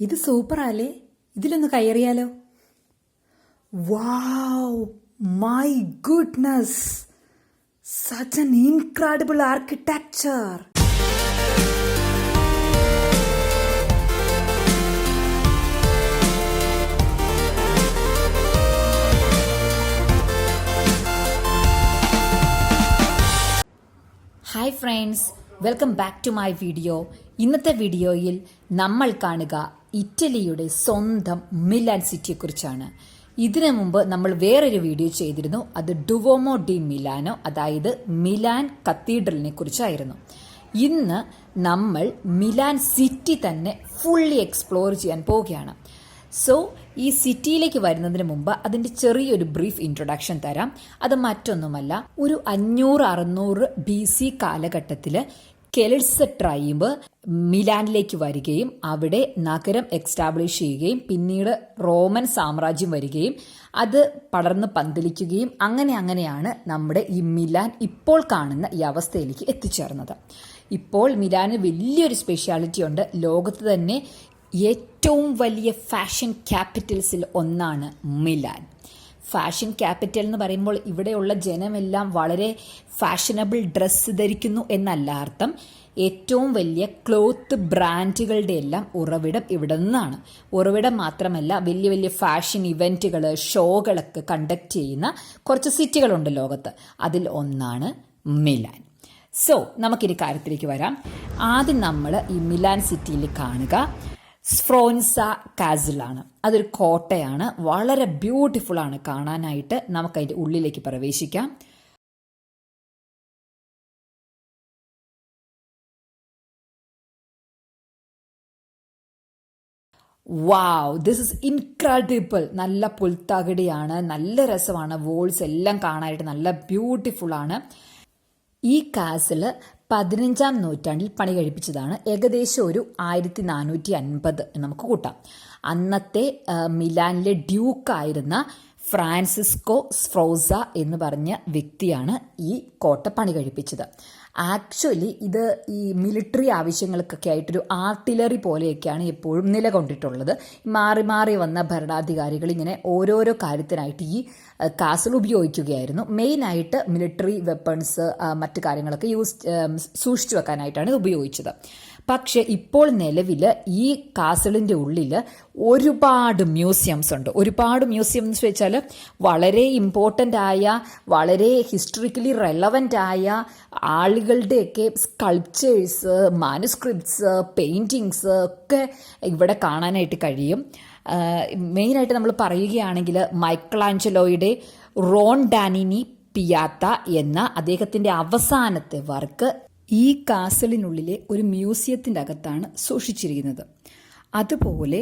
ഇത് സൂപ്പറല്ലേ? ഇതിലൊന്ന് കയറിയാലോ? Wow, my goodness, such an incredible architecture. Hi friends, welcome back to my video. ഇന്നത്തെ വീഡിയോയിൽ നമ്മൾ കാണുക ഇറ്റലിയുടെ സ്വന്തം മിലാൻ സിറ്റിയെക്കുറിച്ചാണ്. ഇതിനു മുമ്പ് നമ്മൾ വേറൊരു വീഡിയോ ചെയ്തിരുന്നു, അത് ഡുവോമോ ഡി മിലാനോ, അതായത് മിലാൻ കത്തീഡ്രലിനെ കുറിച്ചായിരുന്നു. ഇന്ന് നമ്മൾ മിലാൻ സിറ്റി തന്നെ ഫുള്ളി എക്സ്പ്ലോർ ചെയ്യാൻ പോവുകയാണ്. സോ ഈ സിറ്റിയിലേക്ക് വരുന്നതിന് മുമ്പ് അതിൻ്റെ ചെറിയൊരു ബ്രീഫ് ഇൻട്രൊഡക്ഷൻ തരാം. അത് മറ്റൊന്നുമല്ല, ഒരു 500-600 BC കാലഘട്ടത്തിൽ കെൽട്സ് ട്രൈബ് മിലാനിലേക്ക് വരികയും അവിടെ നഗരം എക്സ്റ്റാബ്ലിഷ് ചെയ്യുകയും പിന്നീട് റോമൻ സാമ്രാജ്യം വരികയും അത് പടർന്ന് പന്തലിക്കുകയും അങ്ങനെയാണ് നമ്മുടെ ഈ മിലാൻ ഇപ്പോൾ കാണുന്ന ഈ അവസ്ഥയിലേക്ക് എത്തിച്ചേർന്നത്. ഇപ്പോൾ മിലാന് വലിയൊരു സ്പെഷ്യാലിറ്റി ഉണ്ട്. ലോകത്ത് തന്നെ ഏറ്റവും വലിയ ഫാഷൻ ക്യാപിറ്റൽസിൽ ഒന്നാണ് മിലാൻ. ഫാഷൻ ക്യാപിറ്റൽ എന്ന് പറയുമ്പോൾ ഇവിടെയുള്ള ജനമെല്ലാം വളരെ ഫാഷനബിൾ ഡ്രസ്സ് ധരിക്കുന്നു എന്നല്ല അർത്ഥം. ഏറ്റവും വലിയ ക്ലോത്ത് ബ്രാൻഡുകളുടെ എല്ലാം ഉറവിടം ഇവിടെ നിന്നാണ്. ഉറവിടം മാത്രമല്ല, വലിയ വലിയ ഫാഷൻ ഇവൻറ്റുകൾ, ഷോകളൊക്കെ കണ്ടക്ട് ചെയ്യുന്ന കുറച്ച് സിറ്റികളുണ്ട് ലോകത്ത്. അതിൽ ഒന്നാണ് മിലാൻ. സോ നമുക്കിനി കാര്യത്തിലേക്ക് വരാം. ആദ്യം നമ്മൾ ഈ മിലാൻ സിറ്റിയിൽ കാണുക സ്ഫ്രോൻസ കാസിലാണ്. അതൊരു കോട്ടയാണ്, വളരെ ബ്യൂട്ടിഫുൾ ആണ് കാണാനായിട്ട്. നമുക്കതിൻ്റെ ഉള്ളിലേക്ക് പ്രവേശിക്കാം. വാവ്, ദിസ് ഇസ് ഇൻക്രെഡിബിൾ. നല്ല പുൽത്തകിടിയാണ്, നല്ല രസമാണ്. വോൾസ് എല്ലാം കാണാനായിട്ട് നല്ല ബ്യൂട്ടിഫുൾ ആണ്. ഈ കാസില് 15-ാം നൂറ്റാണ്ടിൽ പണി കഴിപ്പിച്ചതാണ്. ഏകദേശം ഒരു 1450 നമുക്ക് കൂട്ടാം. അന്നത്തെ മിലാനിലെ ഡ്യൂക്കായിരുന്ന ഫ്രാൻസിസ്കോ സ്ഫ്രോസ എന്ന് പറഞ്ഞ വ്യക്തിയാണ് ഈ കോട്ട പണി കഴിപ്പിച്ചത്. ആക്ച്വലി ഇത് ഈ മിലിറ്ററി ആവശ്യങ്ങൾക്കൊക്കെ ആയിട്ടൊരു ആർട്ടിലറി പോലെയൊക്കെയാണ് എപ്പോഴും നിലകൊണ്ടിട്ടുള്ളത്. മാറി മാറി വന്ന ഭരണാധികാരികൾ ഇങ്ങനെ ഓരോരോ കാര്യത്തിനായിട്ട് ഈ കാസിൽ ഉപയോഗിക്കുകയായിരുന്നു. മെയിനായിട്ട് മിലിറ്ററി വെപ്പൺസ്, മറ്റു കാര്യങ്ങളൊക്കെ സൂക്ഷിച്ചു വെക്കാനായിട്ടാണ് ഇത് ഉപയോഗിച്ചത്. പക്ഷെ ഇപ്പോൾ നിലവിൽ ഈ കാസിലിൻ്റെ ഉള്ളിൽ ഒരുപാട് മ്യൂസിയംസ് ഉണ്ട്. ഒരുപാട് മ്യൂസിയം എന്ന് വെച്ചാൽ വളരെ ഇമ്പോർട്ടൻ്റ് ആയ, വളരെ ഹിസ്റ്ററിക്കലി റെലവൻ്റ് ആയ ആളുകളുടെയൊക്കെ സ്കൾപ്ചേഴ്സ്, മാനുസ്ക്രിപ്റ്റ്സ്, പെയിൻറ്റിങ്സ് ഒക്കെ ഇവിടെ കാണാനായിട്ട് കഴിയും. മെയിനായിട്ട് നമ്മൾ പറയുകയാണെങ്കിൽ മൈക്കലാഞ്ചലോയുടെ റോൺ ഡാനിനി പിയാത്ത എന്ന അദ്ദേഹത്തിൻ്റെ അവസാനത്തെ വർക്ക് ഈ കാസലിനുള്ളിലെ ഒരു മ്യൂസിയത്തിൻ്റെ അകത്താണ് സൂക്ഷിച്ചിരിക്കുന്നത്. അതുപോലെ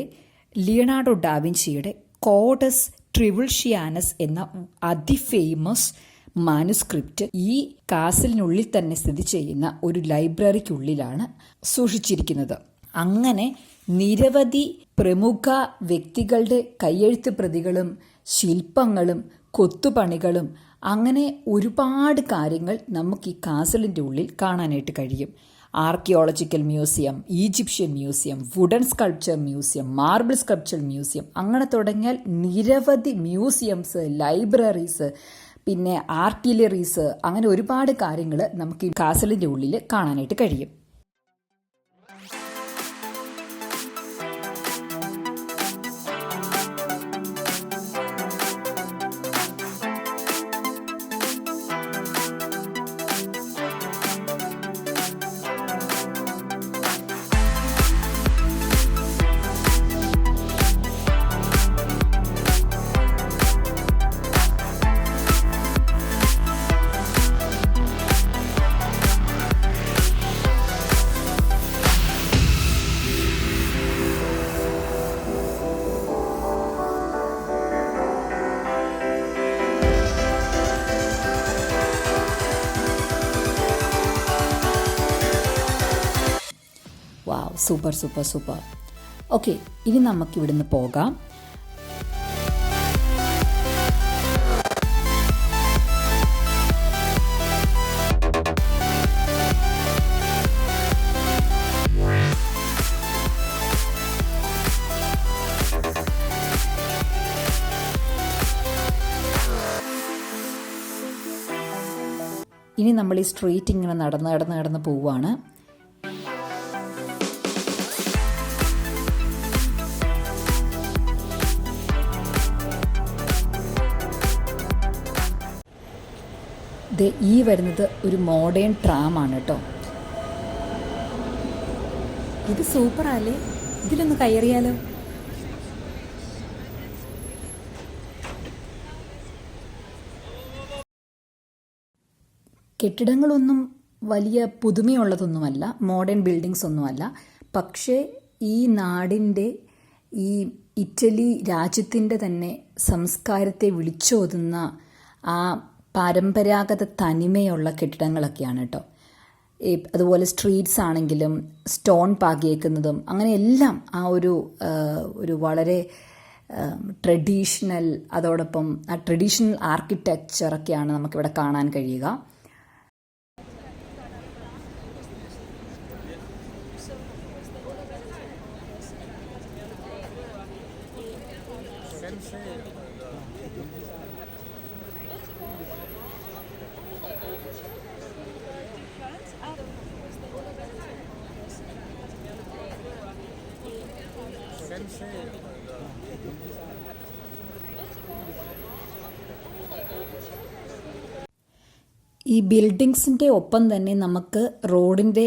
ലിയനാർഡോ ഡാവിഞ്ചിയുടെ കോഡസ് ട്രിവിൾഷിയാനസ് എന്ന അതിഫേമസ് മാനുസ്ക്രിപ്റ്റ് ഈ കാസലിനുള്ളിൽ തന്നെ സ്ഥിതി ചെയ്യുന്ന ഒരു ലൈബ്രറിക്കുള്ളിലാണ് സൂക്ഷിച്ചിരിക്കുന്നത്. അങ്ങനെ നിരവധി പ്രമുഖ വ്യക്തികളുടെ കയ്യെഴുത്ത് പ്രതികളും ശില്പങ്ങളും കൊത്തുപണികളും അങ്ങനെ ഒരുപാട് കാര്യങ്ങൾ നമുക്ക് ഈ കാസലിൻ്റെ ഉള്ളിൽ കാണാനായിട്ട് കഴിയും. Archaeological museum, Egyptian museum, wooden sculpture museum, marble sculpture museum, അങ്ങനെ തുടങ്ങിയാൽ നിരവധി മ്യൂസിയംസ്, ലൈബ്രറീസ്, പിന്നെ ആർട്ടിലറീസ്, അങ്ങനെ ഒരുപാട് കാര്യങ്ങൾ നമുക്ക് ഈ കാസലിൻ്റെ ഉള്ളിൽ കാണാനായിട്ട് കഴിയും. വാവ്, സൂപ്പർ സൂപ്പർ സൂപ്പർ. ഓക്കെ, ഇനി നമുക്ക് ഇവിടുന്ന് പോകാം. നമ്മൾ ഈ സ്ട്രീറ്റ് ഇങ്ങനെ നടന്ന് പോവുകയാണ്. ഈ വരുന്നത് ഒരു മോഡേൺ ട്രാമാണ് കേട്ടോ. ഇത് സൂപ്പറല്ലേ, ഇതിലൊന്ന് കയറിയാലോ? കെട്ടിടങ്ങളൊന്നും വലിയ പുതുമയുള്ളതൊന്നുമല്ല, മോഡേൺ ബിൽഡിങ്സ് ഒന്നുമല്ല. പക്ഷേ ഈ നാടിൻ്റെ, ഈ ഇറ്റലി രാജ്യത്തിൻ്റെ തന്നെ സംസ്കാരത്തെ വിളിച്ചോതുന്ന ആ പരമ്പരാഗത തനിമയുള്ള കെട്ടിടങ്ങളൊക്കെയാണ് കേട്ടോ. അതുപോലെ സ്ട്രീറ്റ്സ് ആണെങ്കിലും സ്റ്റോൺ പാകിയേക്കുന്നതും അങ്ങനെയെല്ലാം ആ ഒരു വളരെ ട്രഡീഷണൽ, അതോടൊപ്പം ആ ട്രഡീഷണൽ ആർക്കിടെക്ചറൊക്കെയാണ് നമുക്കിവിടെ കാണാൻ കഴിയുക. ഈ ബിൽഡിങ്സിൻ്റെ ഒപ്പം തന്നെ നമുക്ക് റോഡിൻ്റെ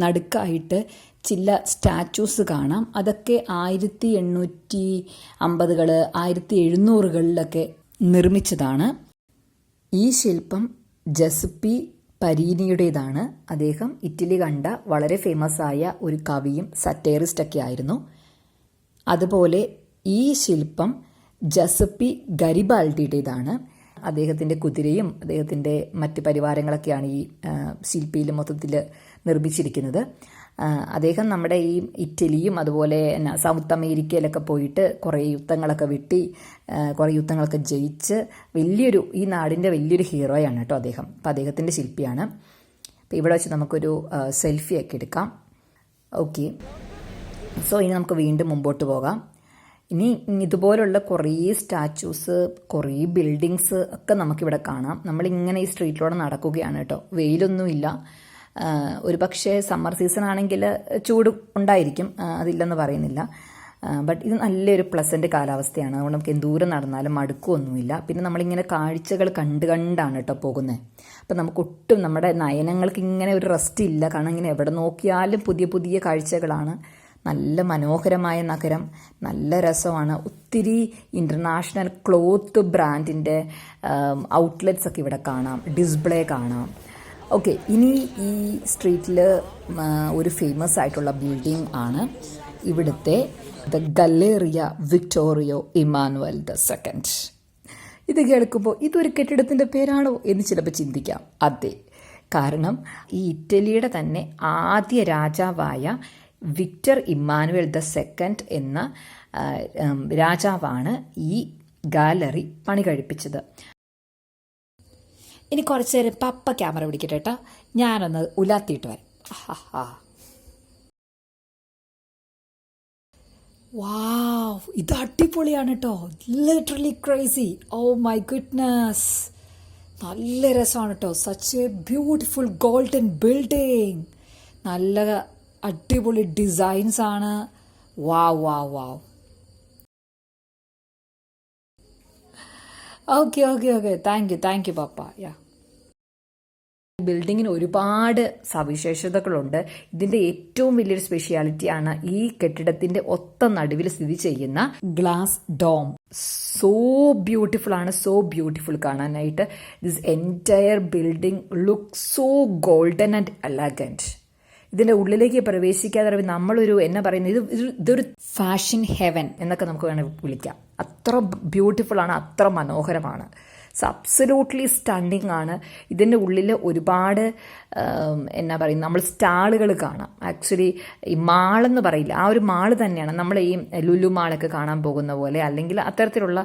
നടുക്കായിട്ട് ചില സ്റ്റാച്യൂസ് കാണാം. അതൊക്കെ 1850-കൾ 1700-കളിലൊക്കെ നിർമ്മിച്ചതാണ്. ഈ ശില്പം ജസപ്പി പരീനിയുടേതാണ്. അദ്ദേഹം ഇറ്റലി കണ്ട വളരെ ഫേമസ് ആയ ഒരു കവിയും സറ്റേറിസ്റ്റൊക്കെ ആയിരുന്നു. അതുപോലെ ഈ ശില്പം ജസപ്പി ഗരിബാൽഡിയുടേതാണ്. അദ്ദേഹത്തിൻ്റെ കുതിരയും അദ്ദേഹത്തിൻ്റെ മറ്റ് പരിവാരങ്ങളൊക്കെയാണ് ഈ ശില്പിയിൽ മൊത്തത്തിൽ നിർമ്മിച്ചിരിക്കുന്നത്. അദ്ദേഹം നമ്മുടെ ഈ ഇറ്റലിയും അതുപോലെ സൗത്ത് അമേരിക്കയിലൊക്കെ പോയിട്ട് കുറേ യുദ്ധങ്ങളൊക്കെ വെട്ടി, കുറേ യുദ്ധങ്ങളൊക്കെ ജയിച്ച് ഈ നാടിൻ്റെ വലിയൊരു ഹീറോയാണ് കേട്ടോ അദ്ദേഹം. അപ്പോൾ അദ്ദേഹത്തിൻ്റെ ശില്പിയാണ്. അപ്പോൾ ഇവിടെ വെച്ച് നമുക്കൊരു സെൽഫിയൊക്കെ എടുക്കാം. ഓക്കെ, സോ ഇനി നമുക്ക് വീണ്ടും മുമ്പോട്ട് പോകാം. ഇനി ഇതുപോലുള്ള കുറേ സ്റ്റാച്യൂസ്, കുറേ ബിൽഡിങ്സ് ഒക്കെ നമുക്കിവിടെ കാണാം. നമ്മളിങ്ങനെ ഈ സ്ട്രീറ്റിലൂടെ നടക്കുകയാണ് കേട്ടോ. വെയിലൊന്നുമില്ല. ഒരു പക്ഷേ സമ്മർ സീസൺ ആണെങ്കിൽ ചൂട് ഉണ്ടായിരിക്കും, അതില്ലെന്ന് പറയുന്നില്ല. ബട്ട് ഇത് നല്ലൊരു പ്ലസൻറ്റ് കാലാവസ്ഥയാണ്. അതുകൊണ്ട് നമുക്ക് എന്തൂരം നടന്നാലും മടുക്കൊന്നുമില്ല. പിന്നെ നമ്മളിങ്ങനെ കാഴ്ചകൾ കണ്ടാണ് കേട്ടോ പോകുന്നത്. അപ്പം നമുക്കൊട്ടും നമ്മുടെ നയനങ്ങൾക്ക് ഇങ്ങനെ ഒരു റെസ്റ്റ് ഇല്ല. കാരണം ഇങ്ങനെ എവിടെ നോക്കിയാലും പുതിയ പുതിയ കാഴ്ചകളാണ്. നല്ല മനോഹരമായ നഗരം, നല്ല രസമാണ്. ഒത്തിരി ഇൻ്റർനാഷണൽ ക്ലോത്ത് ബ്രാൻഡിൻ്റെ ഔട്ട്ലെറ്റ്സ് ഒക്കെ ഇവിടെ കാണാം, ഡിസ്പ്ലേ കാണാം. ഓക്കെ, ഇനി ഈ സ്ട്രീറ്റിൽ ഒരു ഫേമസ് ആയിട്ടുള്ള ബിൽഡിംഗ് ആണ് ഇവിടുത്തെ ദ ഗല്ലേറിയ വിക്ടോറിയോ ഇമ്മാനുവൽ II. ഇത് കേൾക്കുമ്പോൾ ഇതൊരു കെട്ടിടത്തിൻ്റെ പേരാണോ എന്ന് ചിലപ്പോൾ ചിന്തിക്കാം. അതെ, കാരണം ഈ ഇറ്റലിയുടെ തന്നെ ആദ്യ രാജാവായ വിക്ടർ ഇമ്മാനുവൽ II എന്ന രാജാവാണ് ഈ ഗാലറി പണി കഴിപ്പിച്ചത്. ഇനി കുറച്ച് നേരം പപ്പ ക്യാമറ പിടിക്കട്ടെ കേട്ടോ, ഞാനൊന്ന് ഉലാത്തിയിട്ട് വരാം. വാവ്, ഇത് അടിപൊളിയാണ് കേട്ടോ, literally crazy. Oh my goodness, നല്ല രസമാണ് കേട്ടോ. Such a beautiful golden building, നല്ല അടിപൊളി ഡിസൈൻസ് ആണ്. Wow wow wow. Okay thank you പപ്പ. ബിൽഡിങ്ങിന് ഒരുപാട് സവിശേഷതകളുണ്ട്. ഇതിൻ്റെ ഏറ്റവും വലിയൊരു സ്പെഷ്യാലിറ്റിയാണ് ഈ കെട്ടിടത്തിൻ്റെ ഒത്ത നടുവിൽ സ്ഥിതി ചെയ്യുന്ന ഗ്ലാസ് ഡോം. സോ ബ്യൂട്ടിഫുൾ ആണ്, സോ ബ്യൂട്ടിഫുൾ കാണാനായിട്ട്. This entire building look so golden and elegant. ഇതിൻ്റെ ഉള്ളിലേക്ക് പ്രവേശിക്കാതെ നമ്മളൊരു ഇതൊരു ഫാഷൻ ഹെവൻ എന്നൊക്കെ നമുക്ക് വേണമെങ്കിൽ വിളിക്കാം. അത്ര ബ്യൂട്ടിഫുൾ ആണ്, അത്ര മനോഹരമാണ്. അബ്സല്യൂട്ട്ലി സ്റ്റണ്ണിങ് ആണ്. ഇതിൻ്റെ ഉള്ളിൽ ഒരുപാട് നമ്മൾ സ്റ്റാളുകൾ കാണാം. ആക്ച്വലി ഈ മാളെന്ന് പറയില്ല, ആ ഒരു മാള് തന്നെയാണ് നമ്മൾ ഈ ലുലു മാളൊക്കെ കാണാൻ പോകുന്ന പോലെ, അല്ലെങ്കിൽ അത്തരത്തിലുള്ള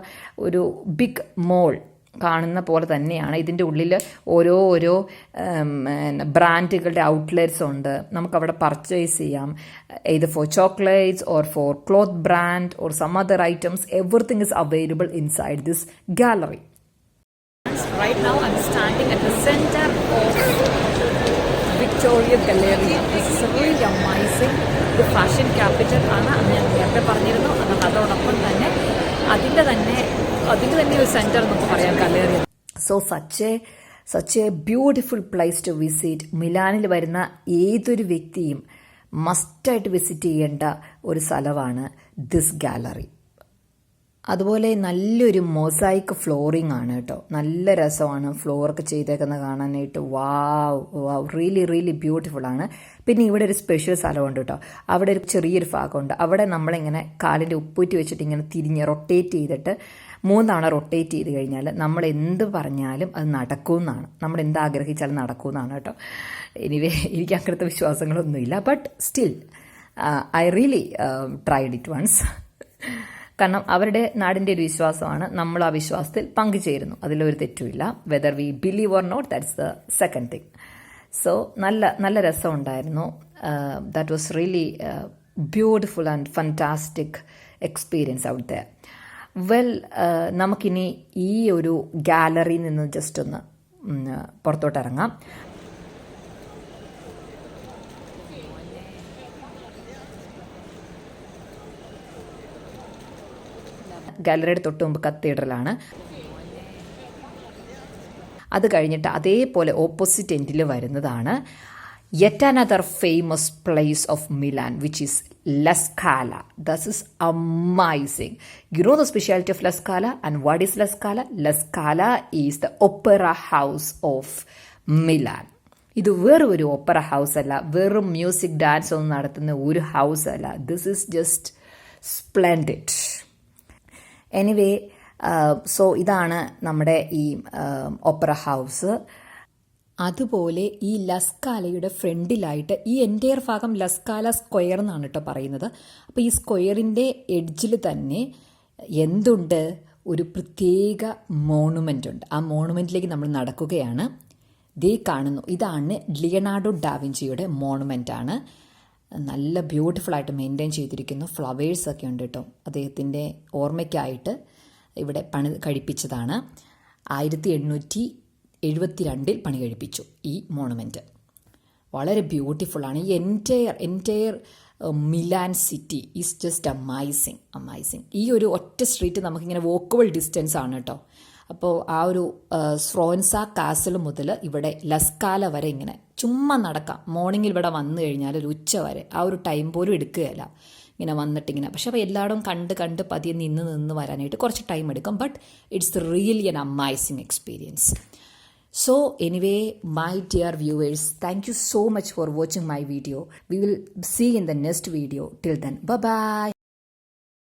ഒരു ബിഗ് മോൾ കാണുന്ന പോലെ തന്നെയാണ്. ഇതിൻ്റെ ഉള്ളിൽ ഓരോ ബ്രാൻഡുകളുടെ ഔട്ട്ലെറ്റ്സ് ഉണ്ട്. നമുക്കവിടെ പർച്ചേസ് ചെയ്യാം. either for chocolates or for cloth brand or some other items. Everything is available inside this gallery. Right now I'm standing at the center Victoria gallery. This is really amazing. ഇത് fashion capital ആണ് എന്ന് ഞാൻ നേരത്തെ പറഞ്ഞിരുന്നു. അതോടൊപ്പം തന്നെ അതിൻ്റെ തന്നെ ഒരു സെൻറ്റർ നമുക്ക് പറയാം gallery. So such a beautiful place to visit. മിലാനിൽ വരുന്ന ഏതൊരു വ്യക്തിയും മസ്റ്റായിട്ട് വിസിറ്റ് ചെയ്യേണ്ട ഒരു സ്ഥലമാണ് ദിസ് ഗാലറി. അതുപോലെ നല്ലൊരു മൊസൈക്ക് ഫ്ലോറിംഗ് ആണ് കേട്ടോ. നല്ല രസമാണ് ഫ്ലോറൊക്കെ ചെയ്തേക്കുന്നത് കാണാനായിട്ട്. വാവ് റിയലി ബ്യൂട്ടിഫുൾ ആണ്. പിന്നെ ഇവിടെ ഒരു സ്പെഷ്യൽ സ്ഥലമുണ്ട് കേട്ടോ. അവിടെ ഒരു ചെറിയൊരു ഭാഗമുണ്ട്. അവിടെ നമ്മളിങ്ങനെ കാലിൻ്റെ ഉപ്പൂറ്റി വെച്ചിട്ട് ഇങ്ങനെ തിരിഞ്ഞ് റൊട്ടേറ്റ് ചെയ്തിട്ട് 3 തവണ റൊട്ടേറ്റ് ചെയ്ത് കഴിഞ്ഞാൽ നമ്മൾ എന്ത് പറഞ്ഞാലും അത് നടക്കുമെന്നാണ്. നമ്മൾ എന്ത് ആഗ്രഹിച്ചാലും നടക്കുമെന്നാണ് കേട്ടോ. എനിക്ക് അങ്ങനത്തെ വിശ്വാസങ്ങളൊന്നുമില്ല. But still I really tried it once. കാരണം അവരുടെ നാടിൻ്റെ ഒരു വിശ്വാസമാണ്. നമ്മൾ ആ വിശ്വാസത്തിൽ പങ്കുചേരുന്നു. അതിലൊരു തെറ്റുമില്ല. Whether we believe or not, that's the second thing. So നല്ല രസമുണ്ടായിരുന്നു. That was really beautiful and fantastic experience out there. നമുക്കിനി ഈ ഒരു ഗാലറിയിൽ നിന്ന് ജസ്റ്റ് ഒന്ന് പുറത്തോട്ടിറങ്ങാം. ഗാലറിയുടെ തൊട്ട് മുമ്പ് കത്തീഡ്രലാണ്. അത് കഴിഞ്ഞിട്ട് അതേപോലെ ഓപ്പോസിറ്റ് എൻഡിൽ വരുന്നതാണ് yet another famous place of Milan, which is La Scala. This is amazing. You know the speciality of La Scala? And what is La Scala? La Scala is the opera house of Milan. ഇത് വെറും ഒരു opera house അല്ല, വെറും music dance ഒന്നും നടത്തുന്ന ഒരു house അല്ല. This is just splendid. Anyway, so ഇതാണ് നമ്മുടെ ഈ ഓപ്പറ ഹൗസ്. അതുപോലെ ഈ ലസ്കാലയുടെ ഫ്രണ്ടിലായിട്ട് ഈ എൻറ്റയർ ഭാഗം ലസ്കാല സ്ക്വയർ എന്നാണ് കേട്ടോ പറയുന്നത്. അപ്പോൾ ഈ സ്ക്വയറിൻ്റെ എഡ്ജിൽ തന്നെ എന്തുണ്ട്? ഒരു പ്രത്യേക മോണുമെൻ്റ് ഉണ്ട്. ആ മോണുമെൻറ്റിലേക്ക് നമ്മൾ നടക്കുകയാണ്. ദേ കാണുന്നു, ഇതാണ് ലിയനാർഡോ ഡാവിഞ്ചിയുടെ മോണുമെൻ്റ് ആണ്. നല്ല ബ്യൂട്ടിഫുള്ളായിട്ട് മെയിൻറ്റെയിൻ ചെയ്തിരിക്കുന്നു. ഫ്ലവേഴ്സൊക്കെ ഉണ്ട് കേട്ടോ. അദ്ദേഹത്തിൻ്റെ ഓർമ്മയ്ക്കായിട്ട് ഇവിടെ പണി കഴിപ്പിച്ചതാണ്. 1872 പണി കഴിപ്പിച്ചു ഈ മോണുമെൻറ്റ്. വളരെ ബ്യൂട്ടിഫുള്ളാണ്. ഈ entire Milan city is just amazing. ഈ ഒരു ഒറ്റ സ്ട്രീറ്റ് നമുക്കിങ്ങനെ വോക്കബിൾ ഡിസ്റ്റൻസ് ആണ് കേട്ടോ. അപ്പോൾ ആ ഒരു സ്ഫ്രോൻസ കാസൽ മുതൽ ഇവിടെ ലസ്കാല വരെ ഇങ്ങനെ ചുമ്മാ നടക്കാം. മോർണിംഗിൽ ഇവിടെ വന്നു കഴിഞ്ഞാൽ ഒരു ഉച്ച വരെ ആ ഒരു ടൈം പോലും എടുക്കുകയല്ല. ഇങ്ങനെ വന്നിട്ടിങ്ങനെ, പക്ഷെ അപ്പോൾ എല്ലായിടും കണ്ട് പതിയെ നിന്ന് വരാനായിട്ട് കുറച്ച് ടൈം എടുക്കും. But it's really an amazing experience. So anyway, my dear viewers, thank you so much for watching my video. We will see in the next video. Till then, bye bye.